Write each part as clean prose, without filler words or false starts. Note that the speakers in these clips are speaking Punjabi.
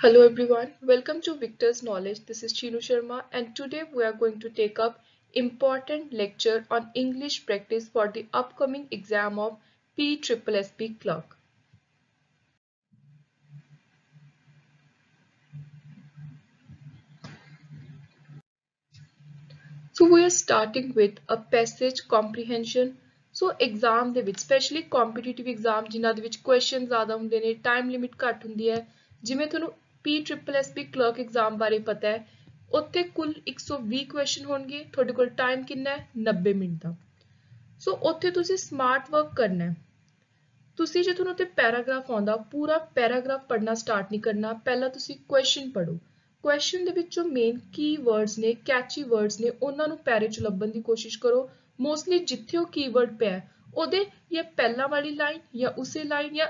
Hello everyone, welcome to Victor's Knowledge. This is Chinu Sharma and today we are going to take up important lecture on English practice for the upcoming exam of PSSB clerk. So we are starting with a passage comprehension. So exam ਦੇ ਵਿੱਚ ਸਪੈਸ਼ਲੀ ਕੰਪੀਟੀਟਿਵ ਐਗਜ਼ਾਮ ਜਿਨ੍ਹਾਂ ਦੇ ਵਿੱਚ ਕੁਐਸਚਨ ਜ਼ਿਆਦਾ ਹੁੰਦੇ ਨੇ, ਟਾਈਮ ਲਿਮਿਟ ਘੱਟ ਹੁੰਦੀ ਹੈ, ਜਿਵੇਂ ਤੁਹਾਨੂੰ PSSB ਕਲਰਕ ਐਗਜ਼ਾਮ ਬਾਰੇ ਪਤਾ ਹੈ, ਉੱਥੇ ਕੁੱਲ 120 ਕੁਐਸਚਨ ਹੋਣਗੇ, ਤੁਹਾਡੇ ਕੋਲ ਟਾਈਮ ਕਿੰਨਾ ਹੈ 90 ਮਿੰਟ ਦਾ। ਸੋ ਉੱਥੇ ਤੁਸੀਂ ਸਮਾਰਟ ਵਰਕ ਕਰਨਾ ਹੈ। ਤੁਸੀਂ ਜੇ ਤੁਹਾਨੂੰ ਉੱਤੇ ਪੈਰਾਗ੍ਰਾਫ ਆਉਂਦਾ, ਪੂਰਾ ਪੈਰਾਗ੍ਰਾਫ ਪੜ੍ਹਨਾ ਸਟਾਰਟ ਨਹੀਂ ਕਰਨਾ, ਪਹਿਲਾਂ ਤੁਸੀਂ ਕੁਐਸਚਨ ਪੜ੍ਹੋ। ਕੁਐਸਚਨ ਦੇ ਵਿੱਚੋਂ ਮੇਨ ਕੀਵਰਡਸ ਨੇ, ਕੈਚੀ ਵਰਡਸ ਨੇ, ਉਹਨਾਂ ਨੂੰ ਪੈਰੇ 'ਚ ਲੱਭਣ ਦੀ ਕੋਸ਼ਿਸ਼ ਕਰੋ। ਮੋਸਟਲੀ ਜਿੱਥੇ ਉਹ ਕੀਵਰਡ ਪਿਆ ਉਹਦੇ ਜਾਂ ਪਹਿਲਾਂ ਵਾਲੀ ਲਾਈਨ ਜਾਂ ਉਸੇ ਲਾਈਨ ਜਾਂ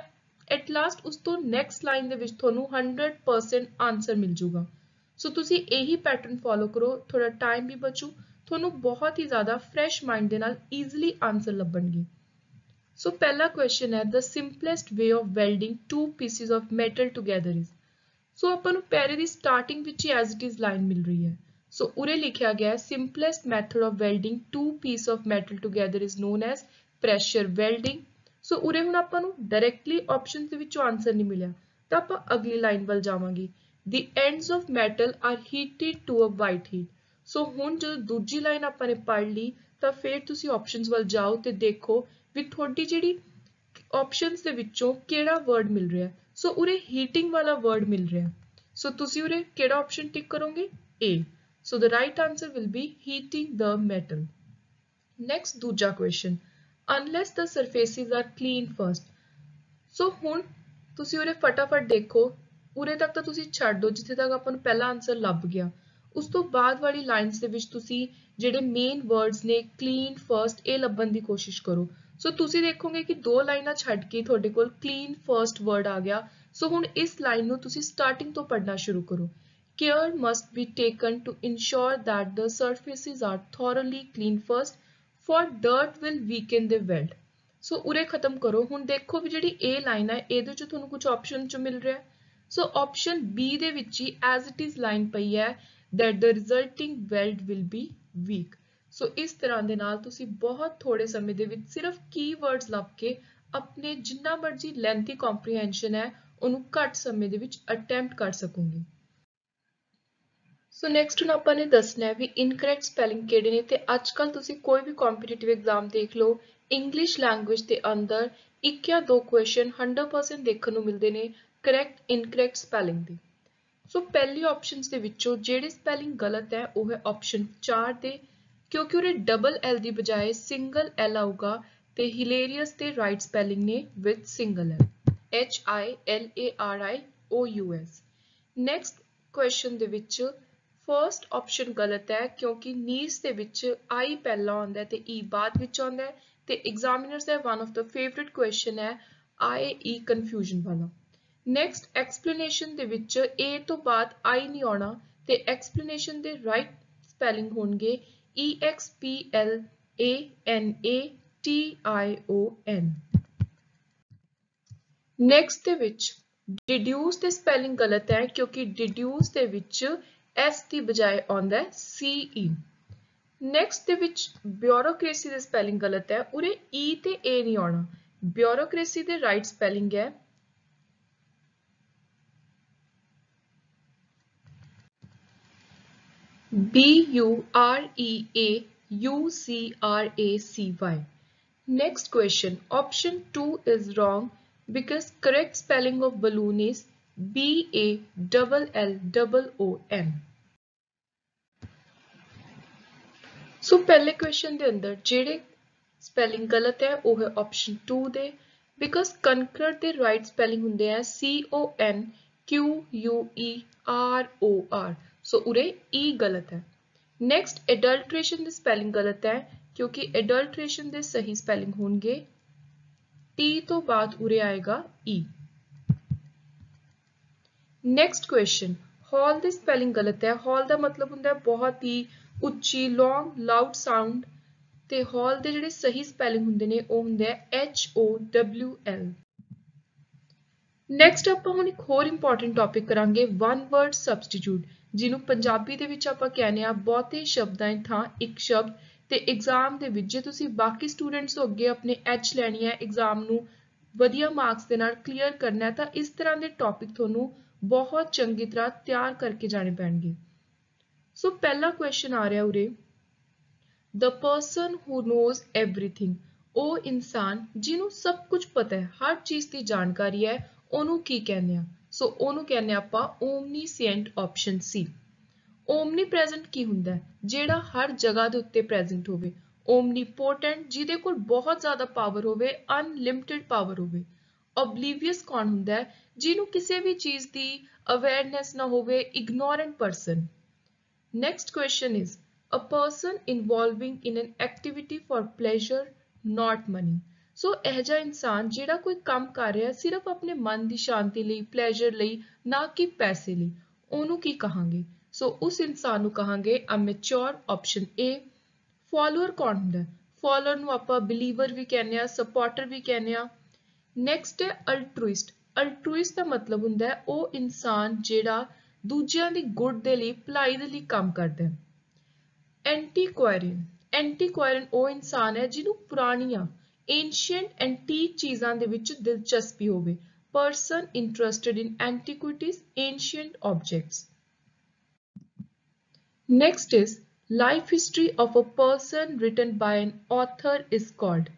ਐਟ ਲਾਸਟ ਉਸ ਤੋਂ ਨੈਕਸਟ ਲਾਈਨ ਦੇ ਵਿੱਚ ਤੁਹਾਨੂੰ 100% ਆਨਸਰ ਮਿਲ ਜੂਗਾ। ਸੋ ਤੁਸੀਂ ਇਹੀ ਪੈਟਰਨ ਫੋਲੋ ਕਰੋ, ਥੋੜਾ ਟਾਈਮ ਵੀ ਬਚੂ, ਤੁਹਾਨੂੰ ਬਹੁਤ ਹੀ ਜ਼ਿਆਦਾ ਫਰੈਸ਼ ਮਾਈਂਡ ਦੇ ਨਾਲ ਈਜ਼ੀਲੀ ਆਨਸਰ ਲੱਭਣਗੇ। So पहला question है the simplest way of welding two pieces of metal together is। So ਆਪਾਂ ਨੂੰ ਪੈਰੇ ਦੀ ਸਟਾਰਟਿੰਗ ਵਿੱਚ ਹੀ as it is line ਮਿਲ ਰਹੀ ਹੈ। So ਉਰੇ ਲਿਖਿਆ ਗਿਆ ਹੈ simplest method of welding two pieces of metal together is known as pressure welding। So ਉਰੇ ਹੁਣ ਆਪਾਂ ਨੂੰ directly options ਦੇ ਵਿੱਚੋਂ ਆਨਸਰ ਨਹੀਂ ਮਿਲਿਆ, ਤਾਂ ਆਪਾਂ ਅਗਲੀ ਲਾਈਨ ਵੱਲ ਜਾਵਾਂਗੇ। The ends of metal are heated to a white heat। So ਹੁਣ ਜਦੋਂ ਦੂਜੀ ਲਾਈਨ ਆਪਾਂ ਨੇ ਪੜ੍ਹ ਲਈ ਤਾਂ ਫਿਰ ਤੁਸੀਂ options ਵੱਲ ਜਾਓ ਤੇ ਦੇਖੋ ਵੀ ਤੁਹਾਡੀ ਜਿਹੜੀ ਆਪਸ਼ਨਸ ਦੇ ਵਿੱਚੋਂ ਕਿਹੜਾ ਵਰਡ ਮਿਲ ਰਿਹਾ। ਸੋ ਉਰੇ ਹੀਟਿੰਗ ਵਾਲਾ ਵਰਡ ਮਿਲ ਰਿਹਾ, ਸੋ ਤੁਸੀਂ ਉਰੇ ਕਿਹੜਾ ਆਪਸ਼ਨ ਟਿਕ ਕਰੋਗੇ? A। So the right answer will be heating the metal. Next ਦੂਜਾ ਕੁਐਸਚਨ, ਅਨਲੈਸ ਦ ਸਰਫੇਸਿਸ ਆਰ ਕਲੀਨ ਫਰਸਟ। ਸੋ ਹੁਣ ਤੁਸੀਂ ਉਰੇ ਫਟਾਫਟ ਦੇਖੋ, ਉਰੇ ਤੱਕ ਤਾਂ ਤੁਸੀਂ ਛੱਡ ਦਿਓ ਜਿੱਥੇ ਤੱਕ ਆਪਾਂ ਨੂੰ ਪਹਿਲਾ ਆਨਸਰ ਲੱਭ ਗਿਆ। ਉਸ ਤੋਂ ਬਾਅਦ ਵਾਲੀ ਲਾਈਨਸ ਦੇ ਵਿੱਚ ਤੁਸੀਂ ਜਿਹੜੇ ਮੇਨ ਵਰਡਸ ਨੇ ਕਲੀਨ ਫਰਸਟ ਇਹ ਲੱਭਣ ਦੀ ਕੋਸ਼ਿਸ਼ ਕਰੋ। ਸੋ ਤੁਸੀਂ ਦੇਖੋਗੇ ਕਿ ਦੋ ਲਾਈਨਾਂ ਛੱਡ ਕੇ ਤੁਹਾਡੇ ਕੋਲ ਕਲੀਨ ਫਰਸਟ ਵਰਡ ਆ ਗਿਆ। ਸੋ ਹੁਣ ਇਸ ਲਾਈਨ ਨੂੰ ਤੁਸੀਂ ਸਟਾਰਟਿੰਗ ਤੋਂ ਪੜ੍ਹਨਾ ਸ਼ੁਰੂ ਕਰੋ। Care must be taken to ensure that the surfaces are thoroughly clean first, for dirt will weaken the weld। ਸੋ ਉਰੇ ਖਤਮ ਕਰੋ। ਹੁਣ ਦੇਖੋ ਵੀ ਜਿਹੜੀ ਇਹ ਲਾਈਨ ਹੈ ਇਹਦੇ ਚ ਤੁਹਾਨੂੰ ਕੁਝ ਆਪਸ਼ਨ ਚ ਮਿਲ ਰਿਹਾ। ਸੋ ਆਪਸ਼ਨ B ਦੇ ਵਿੱਚ ਹੀ as it is ਲਾਈਨ ਪਈ ਹੈ that the resulting weld will be weak। ਸੋ ਇਸ ਤਰ੍ਹਾਂ ਦੇ ਨਾਲ ਤੁਸੀਂ ਬਹੁਤ ਥੋੜੇ ਸਮੇਂ ਦੇ ਵਿੱਚ ਸਿਰਫ ਕੀਵਰਡਸ ਲੱਭ ਕੇ ਆਪਣੇ ਜਿੰਨਾ ਮਰਜ਼ੀ ਲੈਂਥੀ ਕੰਪਰੀਹੈਂਸ਼ਨ ਹੈ ਉਹਨੂੰ ਘੱਟ ਸਮੇਂ ਦੇ ਵਿੱਚ ਅਟੈਂਪਟ ਕਰ ਸਕੋਗੇ। ਸੋ ਨੈਕਸਟ ਹੁਣ ਆਪਾਂ ਨੇ ਦੱਸਣਾ ਹੈ ਵੀ ਇਨਕਰੈਕਟ ਸਪੈਲਿੰਗ ਕਿਹੜੇ ਨੇ, ਤੇ ਅੱਜ ਕੱਲ ਤੁਸੀਂ ਕੋਈ ਵੀ ਕੰਪੀਟੀਟਿਵ ਐਗਜ਼ਾਮ ਦੇਖ ਲਓ, ਇੰਗਲਿਸ਼ ਲੈਂਗੁਏਜ ਦੇ ਅੰਦਰ ਇੱਕ ਜਾਂ ਦੋ ਕੁਐਸਚਨ 100% ਦੇਖਣ ਨੂੰ ਮਿਲਦੇ ਨੇ ਕਰੈਕਟ ਇਨਕਰੈਕਟ ਸਪੈਲਿੰਗ ਦੇ। ਸੋ ਪਹਿਲੀ ਆਪਸ਼ਨਸ ਦੇ ਵਿੱਚੋਂ ਜਿਹੜੇ ਸਪੈਲਿੰਗ ਗਲਤ ਹੈ ਉਹ ਹੈ ਆਪਸ਼ਨ 4 ਦੇ, ਕਿਉਂਕਿ ਉਹਦੇ ਡਬਲ ਐਲ ਦੀ ਬਜਾਏ ਸਿੰਗਲ ਐਲ ਆਊਗਾ ਤੇ ਹਿਲੇਰੀਅਸ ਦੇ ਰਾਈਟ ਸਪੈਲਿੰਗ ਨੇ with single L, HILARIOUS। Next question ਦੇ ਵਿੱਚ ਫਰਸਟ ਆਪਸ਼ਨ ਗਲਤ ਹੈ ਕਿਉਂਕਿ ਨੀਸ ਦੇ ਵਿੱਚ ਆਈ ਪਹਿਲਾਂ ਆਉਂਦਾ ਤੇ ਈ ਬਾਅਦ ਵਿੱਚ ਆਉਂਦਾ, ਤੇ ਐਗਜ਼ਾਮੀਨਰਸ ਦਾ one of the favourite question ਹੈ IE ਕਨਫਿਊਜ਼ਨ ਵਾਲਾ। ਨੈਕਸਟ ਐਕਸਪਲੇਨੇਸ਼ਨ ਦੇ ਵਿੱਚ A ਤੋਂ ਬਾਅਦ I ਨਹੀਂ ਆਉਣਾ ਤੇ ਐਕਸਪਲੇਨੇਸ਼ਨ ਦੇ ਰਾਈਟ ਸਪੈਲਿੰਗ ਹੋਣਗੇ EXPLANATION। ਨੈਕਸਟ ਦੇ ਵਿੱਚ ਡਿਡਿਊਸ ਦੇ ਸਪੈਲਿੰਗ ਗਲਤ ਹੈ ਕਿਉਂਕਿ ਡਿਡਿਊਸ ਦੇ ਵਿੱਚ S ਦੀ ਬਜਾਏ ਆਉਂਦਾ ਹੈ CE। ਨੈਕਸਟ ਦੇ ਵਿੱਚ ਬਿਊਰੋਕ੍ਰੇਸੀ ਦੇ ਸਪੈਲਿੰਗ ਗਲਤ ਹੈ, ਉਰੇ E ਤੇ A ਨਹੀਂ ਆਉਣਾ। ਬਿਊਰੋਕ੍ਰੇਸੀ ਦੇ ਰਾਈਟ ਸਪੈਲਿੰਗ ਹੈ BUREAUCRACY। Next question, option 2 is wrong because correct spelling of balloon is BALLOON। ਸੋ ਪਹਿਲੇ ਕੁਐਸਚਨ ਦੇ ਅੰਦਰ ਜਿਹੜੇ ਸਪੈਲਿੰਗ ਗਲਤ ਹੈ ਉਹ ਹੈ ਆਪਸ਼ਨ 2 ਦੇ, ਬਿਕਾਜ਼ ਕਨਕਰਡ ਦੇ ਰਾਈਟ ਸਪੈਲਿੰਗ ਹੁੰਦੇ ਆ CONQUEROR। ਸੋ ਉਰੇ E ਗਲਤ ਹੈ। ਨੈਕਸਟ ਐਡਲਟ੍ਰੇਸ਼ਨ ਦੇ ਸਪੈਲਿੰਗ ਗਲਤ ਹੈ ਕਿਉਂਕਿ ਐਡਲਟ੍ਰੇਸ਼ਨ ਦੇ ਸਹੀ ਸਪੈਲਿੰਗ ਹੋਣਗੇ T ਤੋਂ ਬਾਅਦ ਉਰੇ ਆਏਗਾ E। ਨੈਕਸਟ ਕੁਐਸਚਨ, ਹੌਲ ਦੀ ਸਪੈਲਿੰਗ ਗਲਤ ਹੈ। ਹੌਲ ਦਾ ਮਤਲਬ ਹੁੰਦਾ ਹੈ ਬਹੁਤ ਹੀ ਉੱਚੀ ਲੌਂਗ ਲਾਊਡ ਸਾਊਂਡ, ਤੇ ਹੌਲ ਦੇ ਜਿਹੜੇ ਸਹੀ ਸਪੈਲਿੰਗ ਹੁੰਦੇ ਨੇ ਉਹ ਹੁੰਦੇ ਆ HOWL। ਨੈਕਸਟ ਆਪਾਂ ਹੁਣ ਇੱਕ ਹੋਰ ਇੰਪੋਰਟੈਂਟ ਟੌਪਿਕ ਕਰਾਂਗੇ ਵਨ ਵਰਡ ਸਬਸਟੀਟਿਊਟ, ਜਿਹਨੂੰ ਪੰਜਾਬੀ ਦੇ ਵਿੱਚ ਆਪਾਂ ਕਹਿੰਦੇ ਆ ਬਹੁਤੇ ਸ਼ਬਦਾਂ ਦੀ ਥਾਂ ਇੱਕ ਸ਼ਬਦ। ਤੇ ਐਗਜ਼ਾਮ ਦੇ ਵਿੱਚ ਜੇ ਤੁਸੀਂ ਬਾਕੀ ਸਟੂਡੈਂਟਸ ਤੋਂ ਅੱਗੇ ਆਪਣੇ ਐਚ ਲੈਣੀ ਹੈ, ਐਗਜ਼ਾਮ ਨੂੰ ਵਧੀਆ ਮਾਰਕਸ ਦੇ ਨਾਲ ਕਲੀਅਰ ਕਰਨਾ ਹੈ, ਤਾਂ ਇਸ ਤਰ੍ਹਾਂ ਦੇ ਟੌਪਿਕ ਤੁਹਾਨੂੰ ਬਹੁਤ ਚੰਗੀ ਤਰ੍ਹਾਂ ਤਿਆਰ ਕਰਕੇ ਜਾਣੇ ਪੈਣਗੇ। ਸੋ ਪਹਿਲਾ ਕੁਐਸਚਨ ਆ ਰਿਹਾ ਉਰੇ, the person who knows everything, ਉਹ ਇਨਸਾਨ ਜਿਹਨੂੰ ਸਭ ਕੁਝ ਪਤਾ ਹੈ, ਹਰ ਚੀਜ਼ ਦੀ ਜਾਣਕਾਰੀ ਹੈ, ਉਹਨੂੰ ਕੀ ਕਹਿੰਦੇ ਆ? ਸੋ ਉਹਨੂੰ ਕਹਿੰਦੇ ਆਪਾਂ ਓਮਨੀਸੈਂਟ, ਆਪਸ਼ਨ ਸੀ। ਓਮਨੀ ਪ੍ਰੈਜ਼ੈਂਟ ਕੀ ਹੁੰਦਾ ਹੈ? ਜਿਹੜਾ ਹਰ ਜਗ੍ਹਾ ਦੇ ਉੱਤੇ ਪ੍ਰੈਜ਼ੈਂਟ ਹੋਵੇ। ਓਮਨੀਪੋਟੈਂਟ, ਜਿਹਦੇ ਕੋਲ ਬਹੁਤ ਜ਼ਿਆਦਾ ਪਾਵਰ ਹੋਵੇ, ਅਨਲਿਮਿਟਿਡ ਪਾਵਰ ਹੋਵੇ। ਓਬਲੀਵੀਅਸ ਕੌਣ ਹੁੰਦਾ ਹੈ? ਜਿਹਨੂੰ ਕਿਸੇ ਵੀ ਚੀਜ਼ ਦੀ ਅਵੇਅਰਨੈਸ ਨਾ ਹੋਵੇ, ignorant person. Next question is, a person involving in an activity for pleasure, not money. So ਇਹ ਜਿਹਾ ਇਨਸਾਨ ਜਿਹੜਾ ਕੋਈ ਕੰਮ ਕਰ ਰਿਹਾ ਸਿਰਫ ਆਪਣੇ ਮਨ ਦੀ ਸ਼ਾਂਤੀ ਲਈ, ਪਲੇਜ਼ਰ ਲਈ, ਨਾ ਕਿ ਪੈਸੇ ਲਈ, ਉਹਨੂੰ ਕੀ ਕਹਾਂਗੇ? ਸੋ ਉਸ ਇਨਸਾਨ ਨੂੰ ਕਹਾਂਗੇ ਅਮੈਚੋਰ, ਆਪਸ਼ਨ ਏ। ਫਾਲੋਅਰ ਕੌਣ ਹੁੰਦਾ ਹੈ? ਫਾਲੋਅਰ ਨੂੰ ਆਪਾਂ ਬਿਲੀਵਰ ਵੀ ਕਹਿੰਦੇ ਆ, ਸਪੋਰਟਰ ਵੀ ਕਹਿੰਦੇ ਆ। ਨੈਕਸਟ ਹੈ ਅਲਟਰੂਇਸਟ। ਅਲਟਰੂਇਸਟ ਦਾ ਮਤਲਬ ਹੁੰਦਾ ਹੈ ਉਹ ਇਨਸਾਨ ਜਿਹੜਾ ਦੂਜਿਆਂ ਦੀ ਗੁੱਡ ਦੇ ਲਈ, ਭਲਾਈ ਦੇ ਲਈ ਕੰਮ ਕਰਦਾ ਹੈ। ਐਂਟੀਕੁਆਇਰਨ, ਐਂਟੀਕੁਆਇਰਨ ਉਹ ਇਨਸਾਨ ਹੈ ਜਿਹਨੂੰ ਪੁਰਾਣੀਆਂ ਏਂਸ਼ੀਐਂਟ ਐਂਟੀਕ ਚੀਜ਼ਾਂ ਦੇ ਵਿੱਚ ਦਿਲਚਸਪੀ ਹੋਵੇ। Person interested in antiquities, ancient objects. Next is, life history of a person written by an author is called।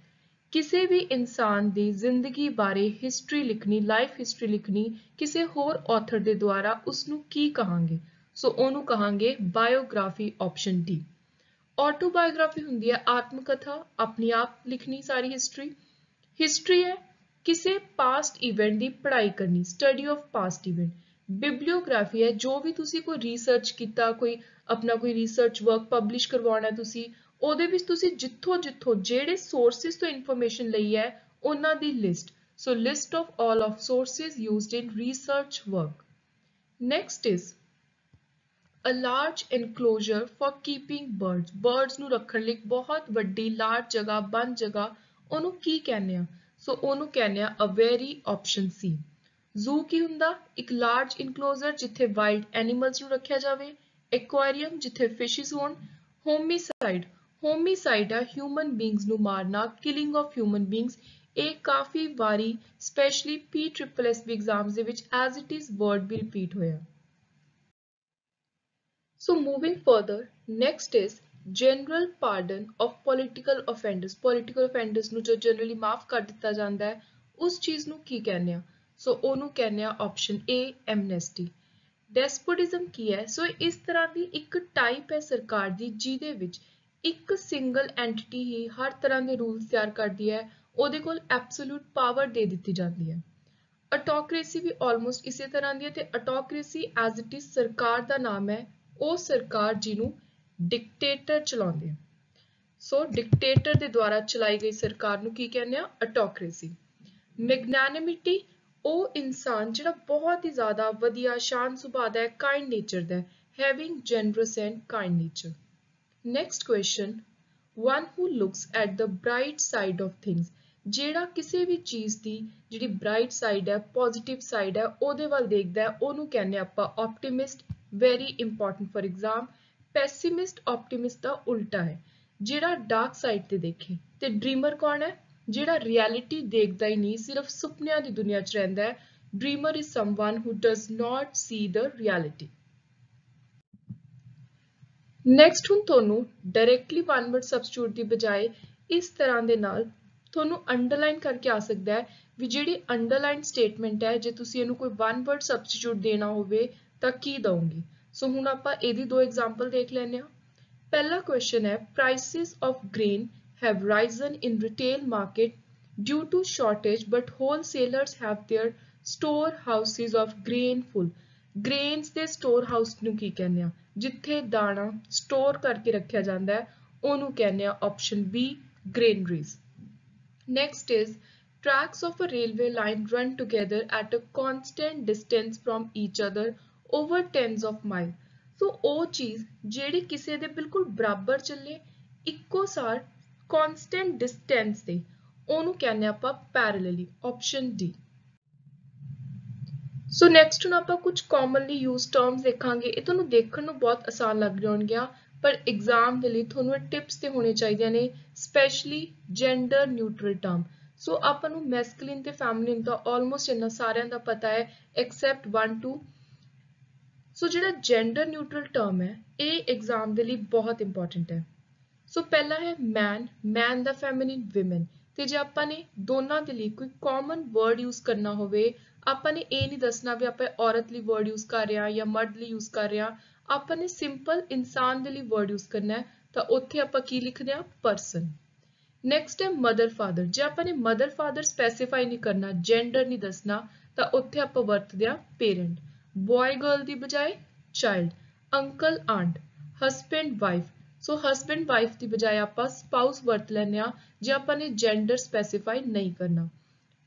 ਕਿਸੇ ਵੀ ਇਨਸਾਨ ਦੀ ਜ਼ਿੰਦਗੀ ਬਾਰੇ ਹਿਸਟਰੀ ਲਿਖਣੀ, ਲਾਈਫ ਹਿਸਟਰੀ ਲਿਖਣੀ ਕਿਸੇ ਹੋਰ ਆਥਰ ਦੇ ਦੁਆਰਾ, ਉਸਨੂੰ ਕੀ ਕਹਾਂਗੇ? ਸੋ ਉਹਨੂੰ ਕਹਾਂਗੇ ਬਾਇਓਗ੍ਰਾਫੀ, ਆਪਸ਼ਨ ਡੀ। ਆਟੋਬਾਇਓਗ੍ਰਾਫੀ ਹੁੰਦੀ ਹੈ ਆਤਮ ਕਥਾ, ਆਪਣੀ ਆਪ ਲਿਖਣੀ ਸਾਰੀ ਹਿਸਟਰੀ। ਹਿਸਟਰੀ ਹੈ ਕਿਸੇ ਪਾਸਟ ਇਵੈਂਟ ਦੀ ਪੜ੍ਹਾਈ ਕਰਨੀ, ਸਟੱਡੀ ਆਫ ਪਾਸਟ ਇਵੈਂਟ। ਬਿਬਲੀਓਗ੍ਰਾਫੀ ਹੈ ਜੋ ਵੀ ਤੁਸੀਂ ਕੋਈ ਰਿਸਰਚ ਕੀਤਾ, ਕੋਈ ਆਪਣਾ ਕੋਈ ਰਿਸਰਚ ਵਰਕ ਪਬਲਿਸ਼ ਕਰਵਾਉਣਾ ਤੁਸੀਂ, ਉਹਦੇ ਵਿੱਚ ਤੁਸੀਂ ਜਿੱਥੋਂ ਜਿੱਥੋਂ ਜਿਹੜੇ ਸੋਰਸਿਸ ਤੋਂ ਇਨਫੋਰਮੇਸ਼ਨ ਲਈ ਹੈ ਉਹਨਾਂ ਦੀ list. So list of all of sources used in research work. Next is a large enclosure for keeping birds, birds ਨੂੰ ਰੱਖਣ ਲਈ ਬਹੁਤ ਵੱਡੀ ਲਾਰਜ ਜਗ੍ਹਾ, ਬੰਦ ਜਗ੍ਹਾ, ਉਹਨੂੰ ਕੀ ਕਹਿੰਦੇ ਆ? ਸੋ ਉਹਨੂੰ ਕਹਿੰਦੇ ਆ ਅਵੇਰੀ, ਆਪਸ਼ਨ ਸੀ। ਜ਼ੂ ਕੀ ਹੁੰਦਾ? ਇੱਕ ਲਾਰਜ ਇਨਕਲੋਜ਼ਰ ਜਿੱਥੇ ਵਾਈਲਡ ਐਨੀਮਲਸ ਨੂੰ ਰੱਖਿਆ ਜਾਵੇ। ਐਕੁਆਰੀਅਮ ਜਿੱਥੇ ਫਿਸ਼ਿਸ ਹੋਣ। ਹੋਮੀਸਾਈਡ, ਹੋਮੀਸਾਈਡ ਆ ਹਿਊਮਨ ਬੀਇੰਗਸ ਨੂੰ ਮਾਰਨਾ, ਕਿਲਿੰਗ ਆਫ ਹਿਊਮਨ ਬੀਇੰਗਸ। ਇਹ ਕਾਫੀ ਵਾਰੀ ਸਪੈਸ਼ਲੀ PSSB ਐਗਜ਼ਾਮਸ ਦੇ ਵਿੱਚ ਐਜ਼ ਇਟ ਇਜ਼ ਵਰਡ ਵੀ ਰਿਪੀਟ ਹੋਇਆ। So moving further, next is general pardon of political offenders। Political offenders ਨੂੰ ਜੋ generally ਮਾਫ ਕਰ ਦਿੱਤਾ ਜਾਂਦਾ ਹੈ, ਉਸ ਚੀਜ਼ ਨੂੰ ਕੀ ਕਹਿੰਦੇ ਆ? ਸੋ ਉਹਨੂੰ ਕਹਿੰਦੇ ਆ ਆਪਸ਼ਨ ਏ, ਐਮਨੈਸਟੀ। ਡੈਸਪੋਟਿਜ਼ਮ ਕੀ ਹੈ? ਸੋ ਇਸ ਤਰ੍ਹਾਂ ਦੀ ਇੱਕ ਟਾਈਪ ਹੈ ਸਰਕਾਰ ਦੀ ਜਿਹਦੇ ਵਿੱਚ ਇੱਕ ਸਿੰਗਲ ਐਂਟੀਟੀ ਹੀ ਹਰ ਤਰ੍ਹਾਂ ਦੇ ਰੂਲਸ ਤਿਆਰ ਕਰਦੀ ਹੈ, ਉਹਦੇ ਕੋਲ ਐਬਸੋਲੂਟ ਪਾਵਰ ਦੇ ਦਿੱਤੀ ਜਾਂਦੀ ਹੈ। ਅਟੋਕ੍ਰੇਸੀ ਵੀ ਆਲਮੋਸਟ ਇਸੇ ਤਰ੍ਹਾਂ ਦੀ ਹੈ, ਤੇ ਅਟੋਕ੍ਰੇਸੀ ਐਜ਼ ਇਟ ਇਜ਼ ਸਰਕਾਰ ਦਾ ਨਾਮ ਹੈ, ਉਹ ਸਰਕਾਰ ਜਿਹਨੂੰ ਡਿਕਟੇਟਰ ਚਲਾਉਂਦੇ ਆ। ਸੋ ਡਿਕਟੇਟਰ ਦੇ ਦੁਆਰਾ ਚਲਾਈ ਗਈ ਸਰਕਾਰ ਨੂੰ ਕੀ ਕਹਿੰਦੇ ਆ? ਅਟੋਕ੍ਰੇਸੀ। ਮੈਗਨੈਨਿਮਿਟੀ, ਉਹ ਇਨਸਾਨ ਜਿਹੜਾ ਬਹੁਤ ਹੀ ਜ਼ਿਆਦਾ ਵਧੀਆ, ਸ਼ਾਂਤ ਸੁਭਾਅ ਦਾ ਹੈ, ਕਾਈਂਡ ਨੇਚਰ ਦਾ ਹੈ। Having generous and kind nature. Next question, one who looks at the bright side of things, ਜਿਹੜਾ ਕਿਸੇ ਵੀ ਚੀਜ਼ ਦੀ ਜਿਹੜੀ ਬ੍ਰਾਈਟ ਸਾਈਡ ਹੈ, ਪੋਜ਼ਿਟਿਵ ਸਾਈਡ ਹੈ, ਉਹਦੇ ਵੱਲ ਦੇਖਦਾ ਹੈ, ਉਹਨੂੰ ਕਹਿੰਦੇ ਆਪਾਂ optimist. Very important for exam. Pessimist optimist ਦਾ ਉਲਟਾ ਹੈ, ਜਿਹੜਾ ਡਾਰਕ ਸਾਈਡ ਤੇ ਦੇਖੇ। ਤੇ ਡ੍ਰੀਮਰ ਕੌਣ ਹੈ? ਜਿਹੜਾ ਰਿਐਲਿਟੀ ਦੇਖਦਾ ਹੀ ਨਹੀਂ, ਸਿਰਫ ਸੁਪਨਿਆਂ ਦੀ ਦੁਨੀਆ 'ਚ ਰਹਿੰਦਾ ਹੈ। Dreamer is someone who does not C the reality. Next ਹੁਣ ਤੁਹਾਨੂੰ ਡਾਇਰੈਕਟਲੀ ਵਨ ਵਰਡ ਸਬਸਟੀਟਿਊਟ ਦੀ ਬਜਾਏ ਇਸ ਤਰ੍ਹਾਂ ਦੇ ਨਾਲ ਤੁਹਾਨੂੰ ਅੰਡਰਲਾਈਨ ਕਰਕੇ ਆ ਸਕਦਾ ਹੈ ਵੀ ਜਿਹੜੀ ਅੰਡਰਲਾਈਨ ਸਟੇਟਮੈਂਟ ਹੈ, ਜੇ ਤੁਸੀਂ ਇਹਨੂੰ ਕੋਈ ਵਨ ਵਰਡ ਸਬਸਟੀਟਿਊਟ ਦੇਣਾ ਹੋਵੇ ਤਾਂ ਕੀ ਦਊਂਗੀ? ਸੋ ਹੁਣ ਆਪਾਂ ਇਹਦੀ ਦੋ ਐਗਜ਼ਾਮਪਲ ਦੇਖ ਲੈਂਦੇ ਹਾਂ। ਪਹਿਲਾ ਕੁਐਸਚਨ ਹੈ, prices of grain have risen in retail market due to shortage, but wholesalers have their storehouses of grain full। grains ਦੇ storehouse ਨੂੰ ਕੀ ਕਹਿੰਦੇ ਆ? ਜਿੱਥੇ ਦਾਣਾ ਸਟੋਰ ਕਰਕੇ ਰੱਖਿਆ ਜਾਂਦਾ ਹੈ, ਉਹਨੂੰ ਕਹਿੰਦੇ ਆ option B, granaries। Next is, tracks of a railway line run together at a constant distance from each other over tens of miles। ਸੋ ਉਹ ਚੀਜ਼ ਜਿਹੜੀ ਕਿਸੇ ਦੇ ਬਿਲਕੁਲ ਬਰਾਬਰ ਚੱਲੇ, ਇੱਕੋ ਸਾਰ constant distance ਤੇ, ਉਹਨੂੰ ਕਹਿੰਦੇ ਆਪਾਂ parallelly, option D. So next ਹੁਣ ਆਪਾਂ ਕੁਝ ਕਾਮਨਲੀ ਯੂਜ਼ ਟਰਮਸ ਦੇਖਾਂਗੇ। ਇਹ ਤੁਹਾਨੂੰ ਦੇਖਣ ਨੂੰ ਬਹੁਤ ਆਸਾਨ ਲੱਗ ਜਾਣਗੀਆਂ ਪਰ ਐਗਜ਼ਾਮ ਦੇ ਲਈ ਤੁਹਾਨੂੰ ਇਹ ਟਿਪਸ ਤੇ ਹੋਣੇ ਚਾਹੀਦੇ ਨੇ, ਸਪੈਸ਼ਲੀ ਜੈਂਡਰ ਨਿਊਟਰਲ ਟਰਮ। ਸੋ ਆਪਾਂ ਨੂੰ ਮੈਸਕੁਲਿਨ ਤੇ ਫੈਮਿਨਿਨ ਤਾਂ ਆਲਮੋਸਟ ਇਹਨਾਂ ਸਾਰਿਆਂ ਦਾ ਪਤਾ ਹੈ ਐਕਸੈਪਟ 1 2। ਸੋ ਜਿਹੜਾ ਜੈਂਡਰ ਨਿਊਟਰਲ ਟਰਮ ਹੈ ਇਹ ਐਗਜ਼ਾਮ ਦੇ ਲਈ ਬਹੁਤ ਇੰਪੋਰਟੈਂਟ ਹੈ। ਸੋ ਪਹਿਲਾ ਹੈ ਮੈਨ ਦਾ ਫੈਮਿਨਿਨ ਵਿਮਨ। ਤੇ ਜੇ ਆਪਾਂ ਨੇ ਦੋਨਾਂ ਦੇ ਲਈ ਕੋਈ ਕਾਮਨ ਵਰਡ ਯੂਜ਼ ਕਰਨਾ ਹੋਵੇ, ਆਪਾਂ ਨੇ ਇਹ ਨਹੀਂ ਦੱਸਣਾ ਵੀ ਆਪਾਂ ਔਰਤ ਲਈ ਵਰਡ ਯੂਜ਼ ਕਰ ਰਹੇ ਹਾਂ ਜਾਂ ਮਰਦ ਲਈ ਯੂਜ਼ ਕਰ ਰਹੇ ਹਾਂ, ਆਪਾਂ ਨੇ ਸਿੰਪਲ ਇਨਸਾਨ ਦੇ ਲਈ ਵਰਡ ਯੂਜ਼ ਕਰਨਾ ਹੈ ਤਾਂ ਉੱਥੇ ਆਪਾਂ ਕੀ ਲਿਖਦੇ ਹਾਂ, ਪਰਸਨ। ਨੈਕਸਟ ਹੈ ਮਦਰ ਫਾਦਰ। ਜੇ ਆਪਾਂ ਨੇ ਮਦਰ ਫਾਦਰ ਸਪੈਸੀਫਾਈ ਨਹੀਂ ਕਰਨਾ, ਜੈਂਡਰ ਨਹੀਂ ਦੱਸਣਾ, ਤਾਂ ਉੱਥੇ ਆਪਾਂ ਵਰਤਦੇ ਹਾਂ ਪੇਰੈਂਟ। ਬॉय गर्ल ਦੀ ਬਜਾਏ child. Uncle aunt, husband wife. So husband wife ਦੀ ਬਜਾਏ ਆਪਾਂ ਸਪਾਊਸ ਵਰਤ ਲੈਂਦੇ ਹਾਂ ਜੇ ਆਪਾਂ ਨੇ ਜੈਂਡਰ ਸਪੈਸੀਫਾਈ ਨਹੀਂ ਕਰਨਾ।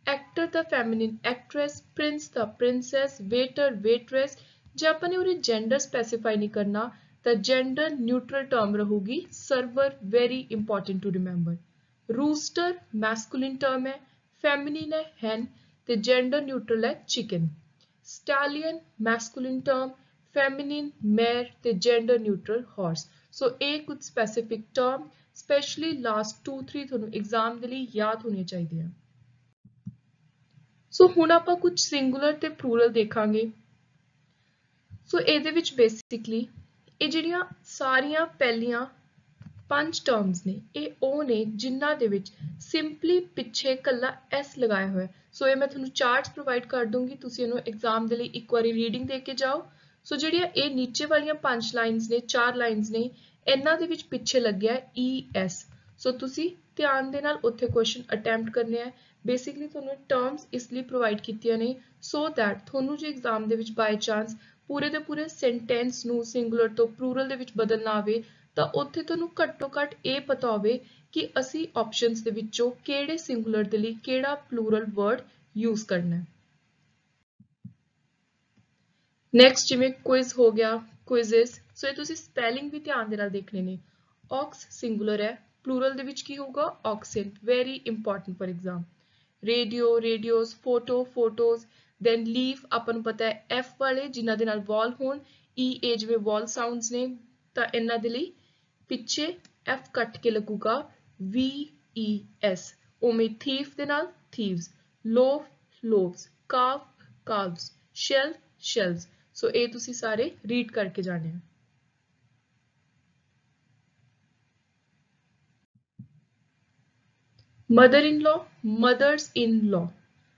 ਐਕਟਰ ਦਾ ਫੈਮਿਨਿਨ ਐਕਟਰੈਸ, ਪ੍ਰਿੰਸ ਦਾ ਪ੍ਰਿੰਸੈਸ, ਵੇਟਰ ਵੇਟਰੈਸ। ਜੇ ਆਪਾਂ ਨੇ ਉਰੇ ਜੈਂਡਰ ਸਪੈਸੀਫਾਈ ਨਹੀਂ ਕਰਨਾ ਤਾਂ ਜੈਂਡਰ ਨਿਊਟਰਲ ਟਰਮ ਰਹੂਗੀ server. Very important to remember. Rooster masculine term ਹੈ, ਫੈਮਿਨਿਨ ਹੈ ਹੈਨ ਤੇ ਜੈਂਡਰ ਨਿਊਟਰਲ ਹੈ chicken. Stallion masculine term, feminine mare ਤੇ ਜੈਂਡਰ ਨਿਊਟਰਲ ਹਾਰਸ। ਸੋ ਇਹ ਕੁਝ ਸਪੈਸੀਫਿਕ ਟਰਮ ਸਪੈਸ਼ਲੀ ਲਾਸਟ 2-3 ਤੁਹਾਨੂੰ ਐਗਜ਼ਾਮ ਦੇ ਲਈ ਯਾਦ ਹੋਣੇ ਚਾਹੀਦੇ ਆ। ਸੋ ਹੁਣ ਆਪਾਂ ਕੁਝ ਸਿੰਗੂਲਰ ਤੇ ਪਲੂਰਲ ਦੇਖਾਂਗੇ। ਸੋ ਇਹਦੇ ਵਿੱਚ ਬੇਸਿਕਲੀ ਇਹ ਜਿਹੜੀਆਂ ਸਾਰੀਆਂ ਪਹਿਲੀਆਂ 5 ਟਰਮਸ ਨੇ ਇਹ ਉਹ ਨੇ ਜਿਨ੍ਹਾਂ ਦੇ ਵਿੱਚ ਸਿੰਪਲੀ ਪਿੱਛੇ ਕੱਲਾ ਐਸ ਲਗਾਇਆ ਹੋਇਆ। ਸੋ ਇਹ ਮੈਂ ਤੁਹਾਨੂੰ ਚਾਰਟਸ ਪ੍ਰੋਵਾਈਡ ਕਰ ਦੂੰਗੀ, ਤੁਸੀਂ ਇਹਨੂੰ ਐਗਜ਼ਾਮ ਦੇ ਲਈ ਇੱਕ ਵਾਰੀ ਰੀਡਿੰਗ ਦੇ ਕੇ ਜਾਓ। ਸੋ ਜਿਹੜੀਆਂ ਇਹ ਨੀਚੇ ਵਾਲੀਆਂ 5 ਲਾਈਨਸ ਨੇ, 4 ਲਾਈਨਸ ਨੇ, ਇਹਨਾਂ ਦੇ ਵਿੱਚ ਪਿੱਛੇ ਲੱਗਿਆ ES। ਸੋ ਤੁਸੀਂ ਧਿਆਨ ਦੇ ਨਾਲ ਉੱਥੇ ਕੁਐਸਚਨ ਅਟੈਂਪਟ ਕਰਨੇ ਆ। ਬੇਸਿਕਲੀ ਤੁਹਾਨੂੰ ਟਰਮਸ ਇਸ ਲਈ ਪ੍ਰੋਵਾਈਡ ਕੀਤੀਆਂ ਨੇ ਸੋ ਦੈਟ ਤੁਹਾਨੂੰ ਜੇ ਐਗਜ਼ਾਮ ਦੇ ਵਿੱਚ ਬਾਈ ਚਾਂਸ ਪੂਰੇ ਦੇ ਪੂਰੇ ਸੈਂਟੈਂਸ ਨੂੰ ਸਿੰਗੂਲਰ ਤੋਂ ਪਲੂਰਲ ਦੇ ਵਿੱਚ ਬਦਲਣਾ ਆਵੇ ਤਾਂ ਉੱਥੇ ਤੁਹਾਨੂੰ ਘੱਟੋ ਘੱਟ ਇਹ ਪਤਾ ਹੋਵੇ ਕਿ ਅਸੀਂ ਆਪਸ਼ਨਸ ਦੇ ਵਿੱਚੋਂ ਕਿਹੜੇ ਸਿੰਗੂਲਰ ਦੇ ਲਈ ਕਿਹੜਾ ਪਲੂਰਲ ਵਰਡ ਯੂਜ਼ ਕਰਨਾ ਹੈ। ਨੈਕਸਟ ਜਿਵੇਂ ਕੁਇਜ਼ ਹੋ ਗਿਆ, ਕੁਇਜ਼ਸ। ਸੋ ਇਹ ਤੁਸੀਂ ਸਪੈਲਿੰਗ ਵੀ ਧਿਆਨ ਦੇ ਨਾਲ ਦੇਖਣੇ ਨੇ। ਔਕਸ ਸਿੰਗੂਲਰ ਹੈ, ਪਲੂਰਲ ਦੇ ਵਿੱਚ ਕੀ ਹੋਊਗਾ, accent. Very important for exam. Radio radios, photo photos. Then leaf ਆਪਾਂ ਨੂੰ ਪਤਾ ਹੈ ਐਫ ਵਾਲੇ ਜਿਨ੍ਹਾਂ ਦੇ ਨਾਲ ਵॉल ਹੋਣ, ਏ ਜਿਵੇਂ ਵॉल ਸਾਊਂਡਸ ਨੇ ਤਾਂ ਇਹਨਾਂ ਦੇ ਲਈ ਪਿੱਛੇ ਐਫ ਕੱਟ ਕੇ ਲੱਗੂਗਾ VES। ਉਵੇਂ ਥੀਫ ਦੇ ਨਾਲ ਥੀਵਸ, ਲੋਫ ਲੋਵਸ, ਕਾਫ ਕਾਵਸ, ਸ਼ੈਲ ਸ਼ੈਲਸ। ਸੋ ਇਹ ਤੁਸੀਂ ਸਾਰੇ ਰੀਡ ਕਰਕੇ ਜਾਣੇ ਆ। ਮਦਰ ਇਨ ਲॉ, ਮਦਰਸ ਇਨ ਲॉ।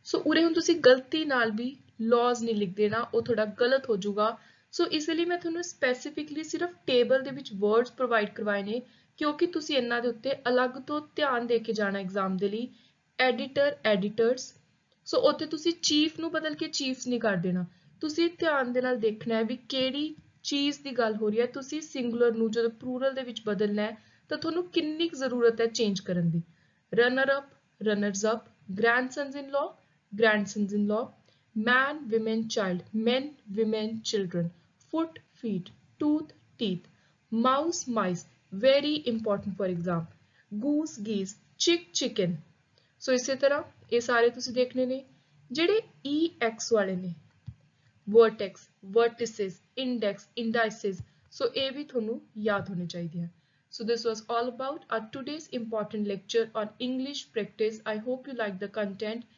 ਸੋ ਉਰੇ ਹੁਣ ਤੁਸੀਂ ਗਲਤੀ ਨਾਲ ਵੀ ਲॉज ਨਹੀਂ ਲਿਖ ਦੇਣਾ, ਉਹ ਥੋੜਾ ਗਲਤ ਹੋ ਜਾਊਗਾ। ਸੋ ਇਸ ਲਈ ਮੈਂ ਤੁਹਾਨੂੰ ਸਪੈਸੀਫਿਕਲੀ ਸਿਰਫ ਟੇਬਲ ਦੇ ਵਿੱਚ ਵਰਡਸ ਪ੍ਰੋਵਾਈਡ ਕਰਵਾਏ ਨੇ ਕਿਉਂਕਿ ਤੁਸੀਂ ਇਹਨਾਂ ਦੇ ਉੱਤੇ ਅਲੱਗ ਤੋਂ ਧਿਆਨ ਦੇ ਕੇ ਜਾਣਾ ਐਗਜ਼ਾਮ ਦੇ ਲਈ। Editor editors. ਸੋ ਉੱਥੇ ਤੁਸੀਂ ਚੀਫ ਨੂੰ ਬਦਲ ਕੇ ਚੀਫਸ ਨਹੀਂ ਕਰ ਦੇਣਾ, ਤੁਸੀਂ ਧਿਆਨ ਦੇ ਨਾਲ ਦੇਖਣਾ ਹੈ ਵੀ ਕਿਹੜੀ ਚੀਜ਼ ਦੀ ਗੱਲ ਹੋ ਰਹੀ ਹੈ। ਤੁਸੀਂ ਸਿੰਗੂਲਰ ਨੂੰ ਜਦੋਂ ਪਲੂਰਲ ਦੇ ਵਿੱਚ ਬਦਲਣਾ ਹੈ ਤਾਂ ਤੁਹਾਨੂੰ ਕਿੰਨੀ ਕੁ ਜ਼ਰੂਰਤ ਹੈ ਚੇਂਜ ਕਰਨ ਦੀ। Runner up runners up, ਗ੍ਰੈਂਡਸਨਸ in ਲॉ ਗ੍ਰੈਂਡਸਨਸ in ਲॉ, man women child, men women children, foot feet, tooth teeth, mouse mice। very important for exam। goose geese, chick chicken। ਸੋ ਇਸੇ ਤਰ੍ਹਾਂ ਇਹ ਸਾਰੇ ਤੁਸੀਂ ਦੇਖਣੇ ਨੇ। ਜਿਹੜੇ EX ਵਾਲੇ ਨੇ vertex vertices index indices, ਸੋ ਇਹ ਵੀ ਤੁਹਾਨੂੰ ਯਾਦ ਹੋਣੇ ਚਾਹੀਦੇ ਆ। So this was all about our today's important lecture on English practice। I hope you like the content।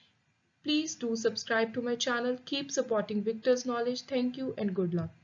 Please do subscribe to my channel, keep supporting Victor's Knowledge। Thank you and good luck।